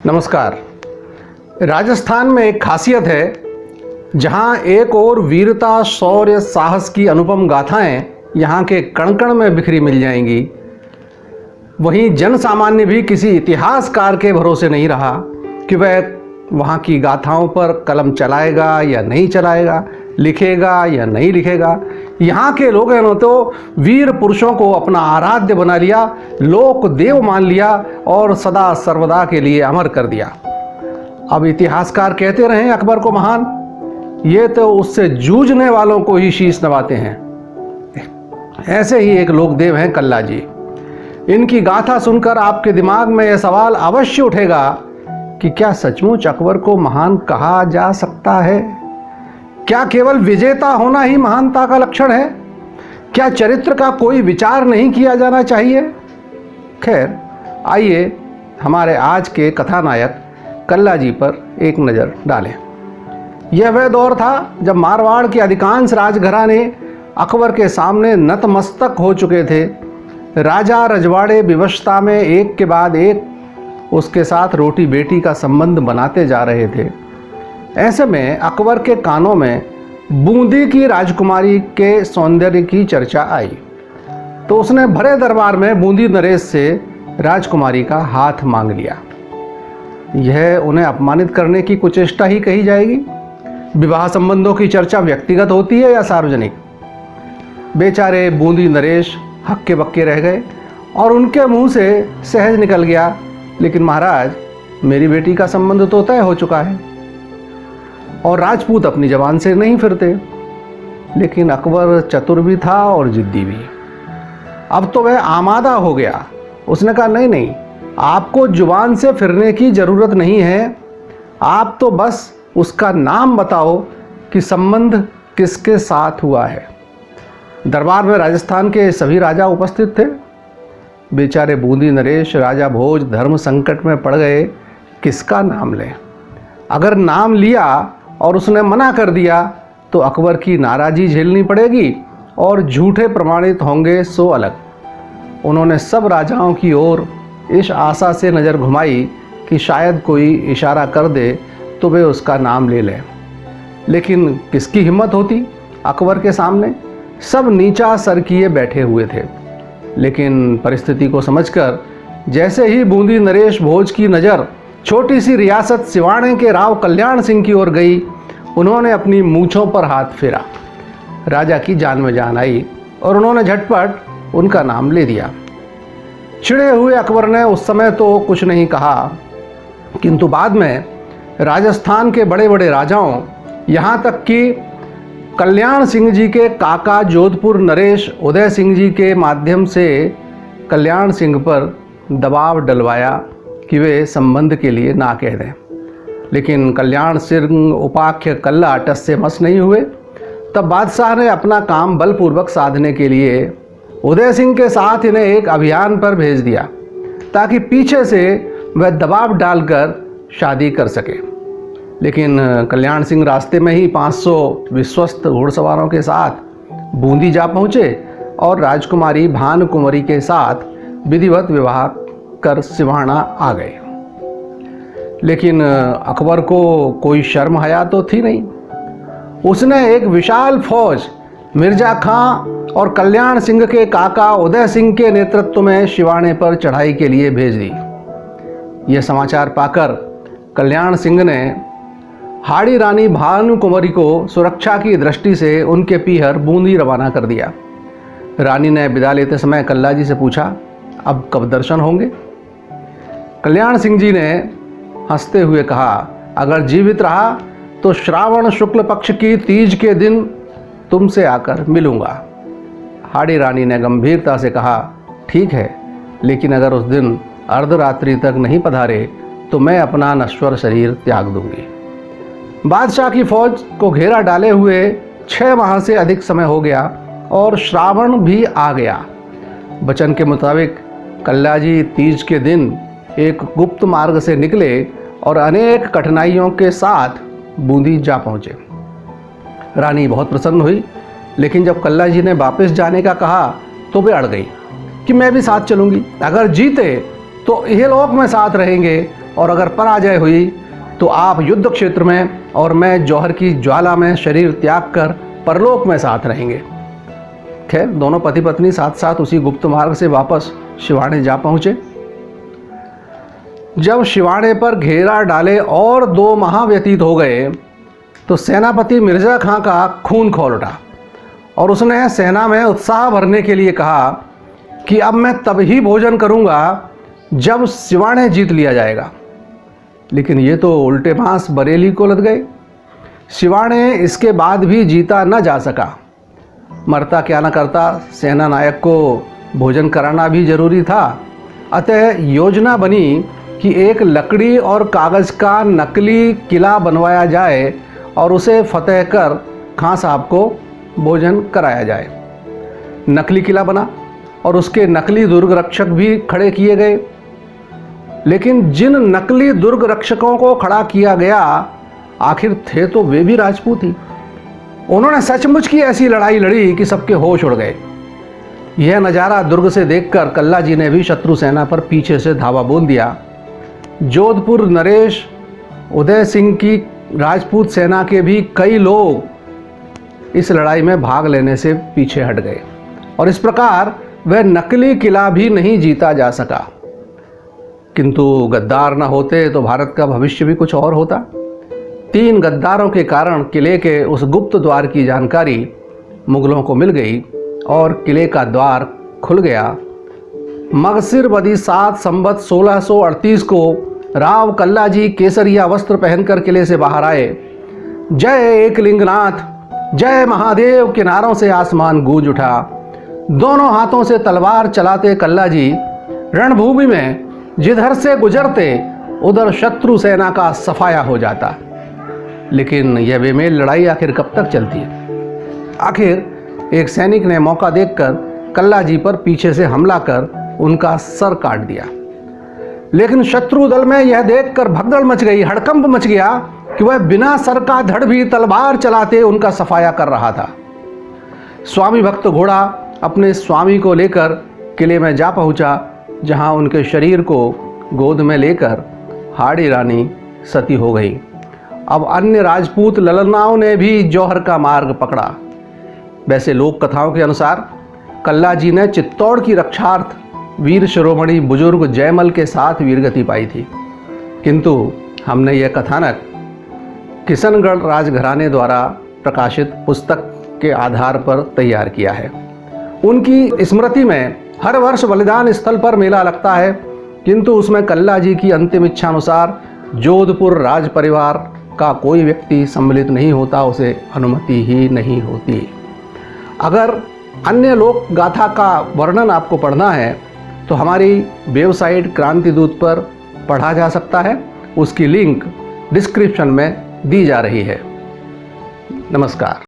नमस्कार। राजस्थान में एक खासियत है, जहां एक और वीरता, शौर्य, साहस की अनुपम गाथाएं यहां के कण कण में बिखरी मिल जाएंगी। वहीं जन सामान्य भी किसी इतिहासकार के भरोसे नहीं रहा कि वह वहां की गाथाओं पर कलम चलाएगा या नहीं चलाएगा, लिखेगा या नहीं लिखेगा। यहाँ के लोगों ने तो वीर पुरुषों को अपना आराध्य बना लिया, लोक देव मान लिया और सदा सर्वदा के लिए अमर कर दिया। अब इतिहासकार कहते रहे अकबर को महान, ये तो उससे जूझने वालों को ही शीश नवाते हैं। ऐसे ही एक लोकदेव हैं कल्ला जी। इनकी गाथा सुनकर आपके दिमाग में यह सवाल अवश्य उठेगा कि क्या सचमुच अकबर को महान कहा जा सकता है? क्या केवल विजेता होना ही महानता का लक्षण है? क्या चरित्र का कोई विचार नहीं किया जाना चाहिए? खैर, आइए हमारे आज के कथानायक कल्ला जी पर एक नज़र डालें। यह वह दौर था जब मारवाड़ के अधिकांश राजघराने अकबर के सामने नतमस्तक हो चुके थे। राजा रजवाड़े विवशता में एक के बाद एक उसके साथ रोटी बेटी का संबंध बनाते जा रहे थे। ऐसे में अकबर के कानों में बूंदी की राजकुमारी के सौंदर्य की चर्चा आई, तो उसने भरे दरबार में बूंदी नरेश से राजकुमारी का हाथ मांग लिया। यह उन्हें अपमानित करने की कुचेष्टा ही कही जाएगी। विवाह संबंधों की चर्चा व्यक्तिगत होती है या सार्वजनिक? बेचारे बूंदी नरेश हक्के बक्के रह गए और उनके मुंह से सहज निकल गया, लेकिन महाराज, मेरी बेटी का संबंध तो तय हो चुका है। और राजपूत अपनी जबान से नहीं फिरते। लेकिन अकबर चतुर भी था और जिद्दी भी। अब तो वह आमादा हो गया। उसने कहा, नहीं नहीं, आपको जुबान से फिरने की ज़रूरत नहीं है। आप तो बस उसका नाम बताओ कि संबंध किसके साथ हुआ है। दरबार में राजस्थान के सभी राजा उपस्थित थे। बेचारे बूंदी नरेश राजा भोज धर्म संकट में पड़ गए। किसका नाम लें? अगर नाम लिया और उसने मना कर दिया तो अकबर की नाराज़गी झेलनी पड़ेगी और झूठे प्रमाणित होंगे सो अलग। उन्होंने सब राजाओं की ओर इस आशा से नज़र घुमाई कि शायद कोई इशारा कर दे तो वे उसका नाम ले लें। लेकिन किसकी हिम्मत होती अकबर के सामने? सब नीचा सर किए बैठे हुए थे। लेकिन परिस्थिति को समझकर जैसे ही बूंदी नरेश भोज की नज़र छोटी सी रियासत सिवाड़े के राव कल्याण सिंह की ओर गई, उन्होंने अपनी मूंछों पर हाथ फेरा। राजा की जान में जान आई और उन्होंने झटपट उनका नाम ले दिया। चिढ़े हुए अकबर ने उस समय तो कुछ नहीं कहा, किंतु बाद में राजस्थान के बड़े बड़े राजाओं, यहाँ तक कि कल्याण सिंह जी के काका जोधपुर नरेश उदय सिंह जी के माध्यम से कल्याण सिंह पर दबाव डलवाया कि वे संबंध के लिए ना कह दें। लेकिन कल्याण सिंह उपाख्य कल्ला टस से मस नहीं हुए। तब बादशाह ने अपना काम बलपूर्वक साधने के लिए उदय सिंह के साथ इन्हें एक अभियान पर भेज दिया, ताकि पीछे से वह दबाव डालकर शादी कर सके। लेकिन कल्याण सिंह रास्ते में ही 500 विश्वस्त घुड़सवारों के साथ बूंदी जा पहुँचे और राजकुमारी भानुकुमारी के साथ विधिवत विवाह कर सिवाना आ गए। लेकिन अकबर को कोई शर्म हया तो थी नहीं। उसने एक विशाल फौज मिर्जा खां और कल्याण सिंह के काका उदय सिंह के नेतृत्व में सिवाने पर चढ़ाई के लिए भेज दी। यह समाचार पाकर कल्याण सिंह ने हाड़ी रानी भानुकुमारी को सुरक्षा की दृष्टि से उनके पीहर बूंदी रवाना कर दिया। रानी ने विदा लेते समय कल्ला जी से पूछा, अब कब दर्शन होंगे? कल्याण सिंह जी ने हंसते हुए कहा, अगर जीवित रहा तो श्रावण शुक्ल पक्ष की तीज के दिन तुमसे आकर मिलूंगा। हाड़ी रानी ने गंभीरता से कहा, ठीक है, लेकिन अगर उस दिन अर्धरात्रि तक नहीं पधारे तो मैं अपना नश्वर शरीर त्याग दूंगी। बादशाह की फौज को घेरा डाले हुए 6 माह से अधिक समय हो गया और श्रावण भी आ गया। वचन के मुताबिक कल्ला जी तीज के दिन एक गुप्त मार्ग से निकले और अनेक कठिनाइयों के साथ बूंदी जा पहुँचे। रानी बहुत प्रसन्न हुई, लेकिन जब कल्ला जी ने वापस जाने का कहा तो वे अड़ गई कि मैं भी साथ चलूँगी। अगर जीते तो इहलोक में साथ रहेंगे और अगर पराजय हुई तो आप युद्ध क्षेत्र में और मैं जौहर की ज्वाला में शरीर त्याग कर परलोक में साथ रहेंगे। खैर, दोनों पति पत्नी साथ साथ उसी गुप्त मार्ग से वापस शिवाणे जा पहुँचे। जब शिवाणे पर घेरा डाले और 2 माह व्यतीत हो गए तो सेनापति मिर्ज़ा खां का खून खौल उठा और उसने सेना में उत्साह भरने के लिए कहा कि अब मैं तब ही भोजन करूंगा जब शिवाणे जीत लिया जाएगा। लेकिन ये तो उल्टे बांस बरेली को लद गए। शिवाणे इसके बाद भी जीता न जा सका। मरता क्या न करता, सेना नायक को भोजन कराना भी जरूरी था। अतः योजना बनी कि एक लकड़ी और कागज़ का नकली किला बनवाया जाए और उसे फतेह कर खां साहब को भोजन कराया जाए। नकली किला बना और उसके नकली दुर्ग रक्षक भी खड़े किए गए। लेकिन जिन नकली दुर्ग रक्षकों को खड़ा किया गया आखिर थे तो वे भी राजपूत ही। उन्होंने सचमुच की ऐसी लड़ाई लड़ी कि सबके होश उड़ गए। यह नज़ारा दुर्ग से देखकर कल्ला जी ने भी शत्रु सेना पर पीछे से धावा बोल दिया। जोधपुर नरेश उदय सिंह की राजपूत सेना के भी कई लोग इस लड़ाई में भाग लेने से पीछे हट गए और इस प्रकार वह नकली किला भी नहीं जीता जा सका। किंतु गद्दार न होते तो भारत का भविष्य भी कुछ और होता। 3 गद्दारों के कारण किले के उस गुप्त द्वार की जानकारी मुगलों को मिल गई और किले का द्वार खुल गया। मगसिर बदी 7 संवत 1638 को राव कल्ला जी केसरिया वस्त्र पहनकर किले से बाहर आए। जय एकलिंगनाथ, जय महादेव के नारों से आसमान गूंज उठा। दोनों हाथों से तलवार चलाते कल्ला जी रणभूमि में जिधर से गुजरते उधर शत्रु सेना का सफाया हो जाता। लेकिन यह बेमेल लड़ाई आखिर कब तक चलती है? आखिर एक सैनिक ने मौका देखकर कल्ला जी पर पीछे से हमला कर उनका सर काट दिया। लेकिन शत्रु दल में यह देखकर भगदड़ मच गई, हड़कंप मच गया कि वह बिना सर का धड़ भी तलवार चलाते उनका सफाया कर रहा था। स्वामी भक्त घोड़ा अपने स्वामी को लेकर किले में जा पहुंचा, जहां उनके शरीर को गोद में लेकर हाड़ी रानी सती हो गई। अब अन्य राजपूत ललनाओं ने भी जौहर का मार्ग पकड़ा। वैसे लोक कथाओं के अनुसार कल्ला जी ने चित्तौड़ की रक्षार्थ वीर शिरोमणि बुजुर्ग जयमल के साथ वीरगति पाई थी, किंतु हमने यह कथानक किशनगढ़ राजघराने द्वारा प्रकाशित पुस्तक के आधार पर तैयार किया है। उनकी स्मृति में हर वर्ष बलिदान स्थल पर मेला लगता है, किंतु उसमें कल्ला जी की अंतिम इच्छा अनुसार जोधपुर राज परिवार का कोई व्यक्ति सम्मिलित नहीं होता, उसे अनुमति ही नहीं होती। अगर अन्य लोक गाथा का वर्णन आपको पढ़ना है तो हमारी वेबसाइट क्रांतिदूत पर पढ़ा जा सकता है। उसकी लिंक डिस्क्रिप्शन में दी जा रही है। नमस्कार।